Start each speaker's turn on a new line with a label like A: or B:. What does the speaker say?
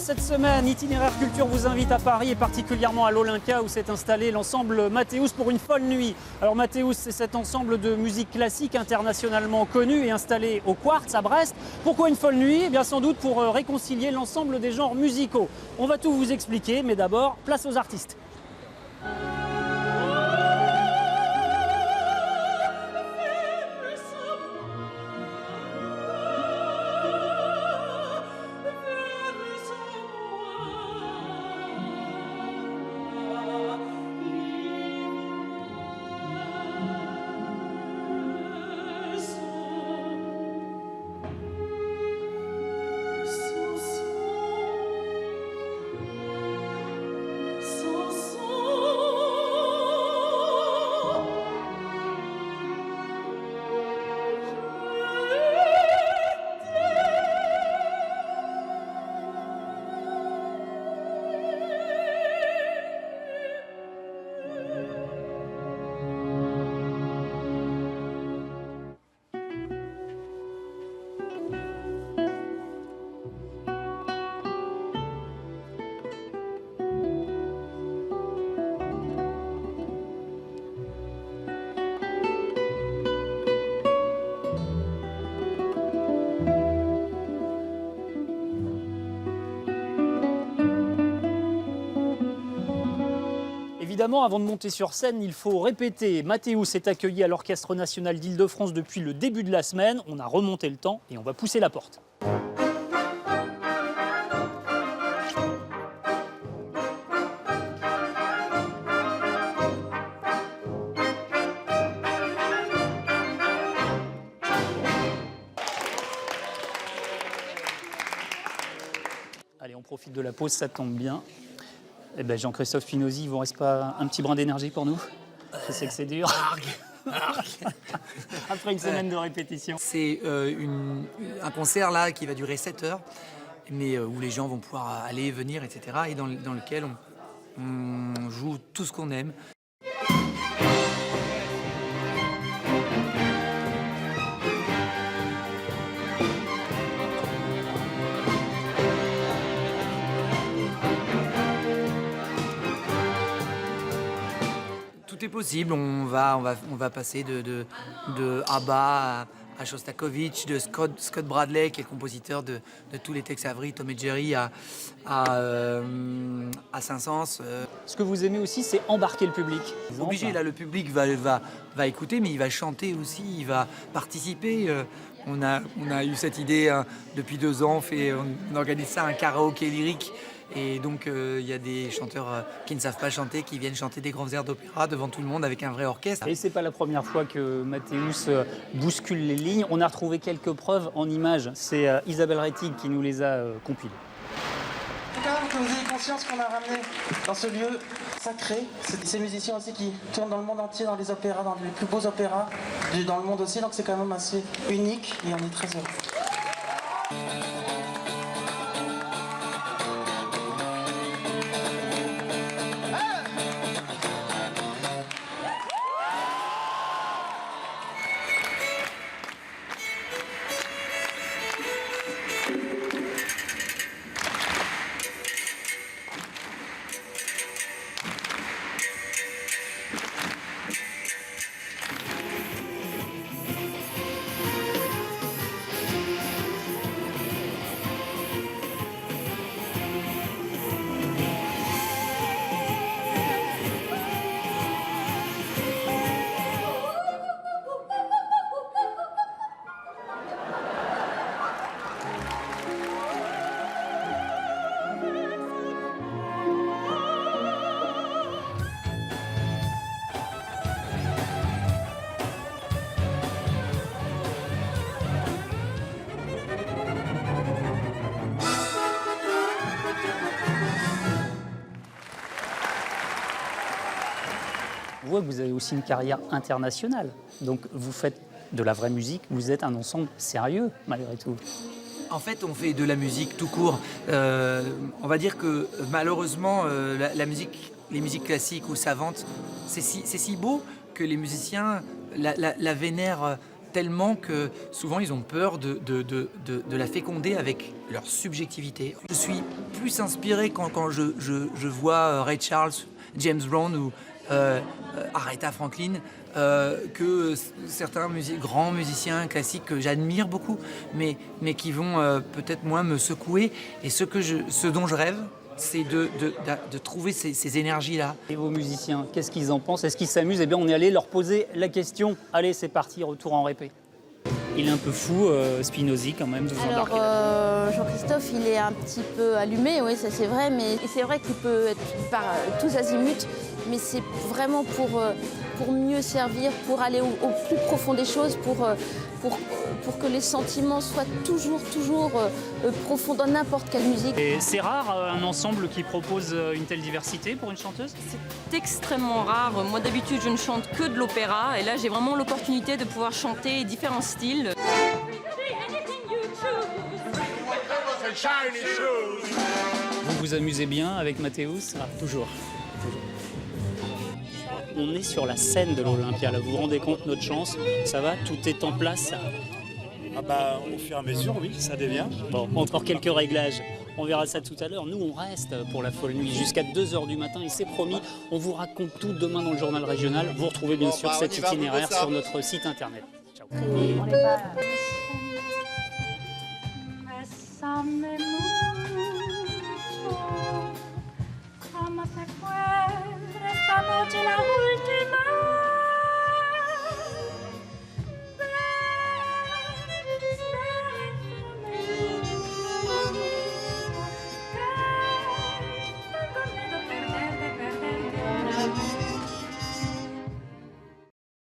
A: Cette semaine, Itinéraire Culture vous invite à Paris et particulièrement à l'Olympia où s'est installé l'ensemble Mathéus pour une folle nuit. Alors Mathéus, c'est cet ensemble de musique classique internationalement connu et installé au Quartz à Brest. Pourquoi une folle nuit? Eh bien sans doute pour réconcilier l'ensemble des genres musicaux. On va tout vous expliquer, mais d'abord, place aux artistes. Évidemment, avant de monter sur scène, il faut répéter. Mathéus est accueilli à l'Orchestre national d'Île-de-France depuis le début de la semaine. On a remonté le temps et on va pousser la porte. Allez, on profite de la pause, ça tombe bien. Eh ben Jean-Christophe Pinosy, il vous reste pas un petit brin d'énergie pour nous? Je sais que c'est dur. Après une semaine de répétition.
B: C'est un concert là qui va durer 7 heures, mais où les gens vont pouvoir aller, venir, etc. Et dans lequel on joue tout ce qu'on aime. Tout est possible, on va passer de ABBA à Shostakovich, de Scott Bradley qui est le compositeur de tous les Tex Avery, Tom et Jerry, à Saint-Saëns.
A: Ce que vous aimez aussi, c'est embarquer le public.
B: Obligé, là le public va écouter, mais il va chanter aussi, il va participer. On a eu cette idée depuis 2 ans, on organise ça, un karaoké lyrique. Et donc il y a des chanteurs qui ne savent pas chanter, qui viennent chanter des grands airs d'opéra devant tout le monde avec un vrai orchestre.
A: Et c'est pas la première fois que Mathéus bouscule les lignes. On a retrouvé quelques preuves en images. C'est Isabelle Rettig qui nous les a compilées.
C: En tout cas, que vous ayez conscience qu'on a ramené dans ce lieu sacré ces musiciens aussi qui tournent dans le monde entier, dans les opéras, dans les plus beaux opéras dans le monde aussi. Donc c'est quand même assez unique et on est très heureux.
A: On voit que vous avez aussi une carrière internationale. Donc vous faites de la vraie musique, vous êtes un ensemble sérieux malgré tout.
B: En fait, on fait de la musique tout court. On va dire que malheureusement, la musique, les musiques classiques ou savantes, c'est si beau que les musiciens la vénèrent tellement que souvent ils ont peur de la féconder avec leur subjectivité. Je suis plus inspiré quand je vois Ray Charles, James Brown ou Aretha Franklin que certains grands musiciens classiques que j'admire beaucoup, mais qui vont peut-être moins me secouer. Et ce dont je rêve, c'est de trouver ces énergies-là.
A: Et vos musiciens, qu'est-ce qu'ils en pensent? Est-ce qu'ils s'amusent? Eh bien, on est allé leur poser la question. Allez, c'est parti, retour en répé. Il est un peu fou, Spinozzi, quand même, de vous embarquer.
D: Jean-Christophe, il est un petit peu allumé, oui, ça c'est vrai, mais c'est vrai qu'il peut être par tous azimuts, mais c'est vraiment pour mieux servir, pour aller au plus profond des choses, pour que les sentiments soient toujours profonds dans n'importe quelle musique.
A: Et c'est rare, un ensemble qui propose une telle diversité pour une chanteuse?
E: C'est extrêmement rare. Moi d'habitude je ne chante que de l'opéra et là j'ai vraiment l'opportunité de pouvoir chanter différents styles.
A: Vous vous amusez bien avec Mathéus? Toujours. On est sur la scène de l'Olympia, là. Vous vous rendez compte, notre chance? Ça va? Tout est en place?
F: Ah bah, au fur et à mesure, oui, ça devient.
A: Bon, encore quelques réglages. On verra ça tout à l'heure. Nous, on reste pour la folle nuit jusqu'à 2h du matin et c'est promis, on vous raconte tout demain dans le journal régional. Vous retrouvez bien sûr cet itinéraire sur notre site internet. Ciao.
D: On est pas...
G: Bésame mucho, como se fue esta noche la última.